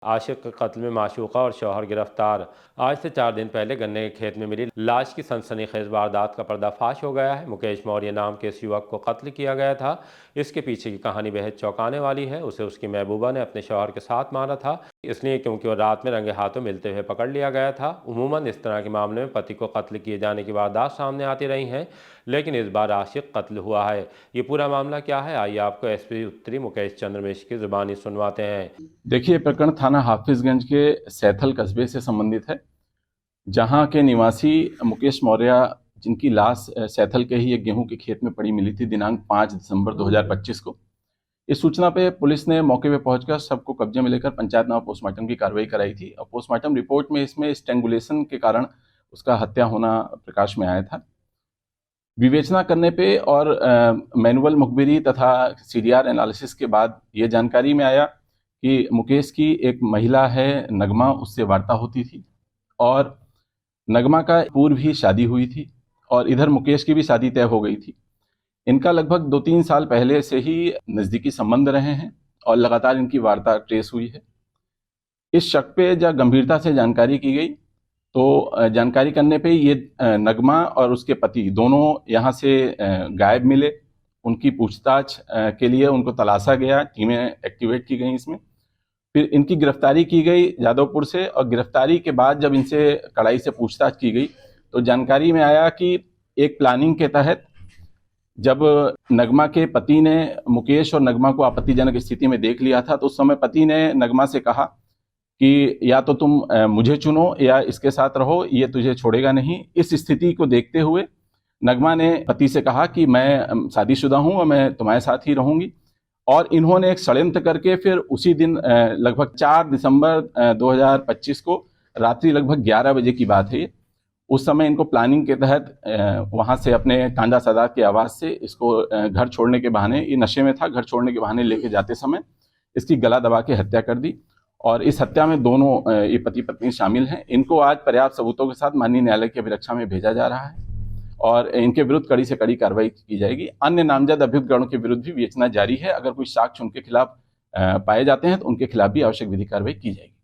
आशिक के कत्ल में माशूका और शौहर गिरफ्तार। आज से 4 दिन पहले गन्ने के खेत में मिली लाश की सनसनीखेज वारदात का पर्दाफाश हो गया है। मुकेश मौर्य नाम के इस युवक को कत्ल किया गया था। इसके पीछे की कहानी बेहद चौंकाने वाली है। उसे उसकी महबूबा ने अपने शौहर के साथ मारा था, इसलिए क्योंकि वो रात में रंगे हाथों मिलते हुए पकड़ लिया गया था। उमूमन इस तरह के मामले में पति को कत्ल किए जाने की वारदात सामने आती रही हैं, लेकिन इस बार आशिक कत्ल हुआ है। ये पूरा मामला क्या है, आइए आपको एसपी उत्तरी मुकेश चंद्र मिश्र की जुबानी सुनवाते हैं। देखिए, प्रकरण थाना हाफिजगंज के सैथल कस्बे से संबंधित है, जहां के निवासी मुकेश मौर्य, जिनकी लाश सैथल के ही एक गेहूं के खेत में पड़ी मिली थी दिनांक 5 दिसंबर 2025 को। इस सूचना पे पुलिस ने मौके पे पहुंचकर सबको कब्जे में लेकर पंचायतनामा पोस्टमार्टम की कार्रवाई कराई थी और पोस्टमार्टम रिपोर्ट में इसमें स्ट्रैंगुलेशन के कारण उसका हत्या होना प्रकाश में आया था। विवेचना करने पे और मैनुअल मुखबिरी तथा सीडीआर एनालिसिस के बाद ये जानकारी में आया कि मुकेश की एक महिला है नगमा, उससे वार्ता होती थी और नगमा का पूर्व ही शादी हुई थी और इधर मुकेश की भी शादी तय हो गई थी। इनका लगभग 2-3 साल पहले से ही नज़दीकी संबंध रहे हैं और लगातार इनकी वार्ता ट्रेस हुई है। इस शक पे जब गंभीरता से जानकारी की गई तो जानकारी करने पे ये नगमा और उसके पति दोनों यहाँ से गायब मिले। उनकी पूछताछ के लिए उनको तलाशा गया, टीमें एक्टिवेट की गई इसमें। फिर इनकी गिरफ्तारी की गई जादवपुर से और गिरफ्तारी के बाद जब इनसे कड़ाई से पूछताछ की गई तो जानकारी में आया कि एक प्लानिंग के तहत जब नगमा के पति ने मुकेश और नगमा को आपत्तिजनक स्थिति में देख लिया था तो उस समय पति ने नगमा से कहा कि या तो तुम मुझे चुनो या इसके साथ रहो, ये तुझे छोड़ेगा नहीं। इस स्थिति को देखते हुए नगमा ने पति से कहा कि मैं शादीशुदा हूं और मैं तुम्हारे साथ ही रहूंगी, और इन्होंने एक षड्यंत्र करके फिर उसी दिन लगभग 4 दिसंबर 2025 को रात्रि लगभग 11 बजे की बात है ये, उस समय इनको प्लानिंग के तहत वहां से अपने टांडा सादात के आवास से इसको घर छोड़ने के बहाने, ये नशे में था, घर छोड़ने के बहाने लेके जाते समय इसकी गला दबा के हत्या कर दी और इस हत्या में दोनों ये पति पत्नी शामिल हैं। इनको आज पर्याप्त सबूतों के साथ माननीय न्यायालय की अभिरक्षा में भेजा जा रहा है और इनके विरुद्ध कड़ी से कड़ी कार्रवाई की जाएगी। अन्य नामजद अभियुक्तगणों के विरुद्ध भी विवेचना जारी है। अगर कोई साक्ष्य उनके खिलाफ पाए जाते हैं तो उनके खिलाफ भी आवश्यक विधिक कार्रवाई की जाएगी।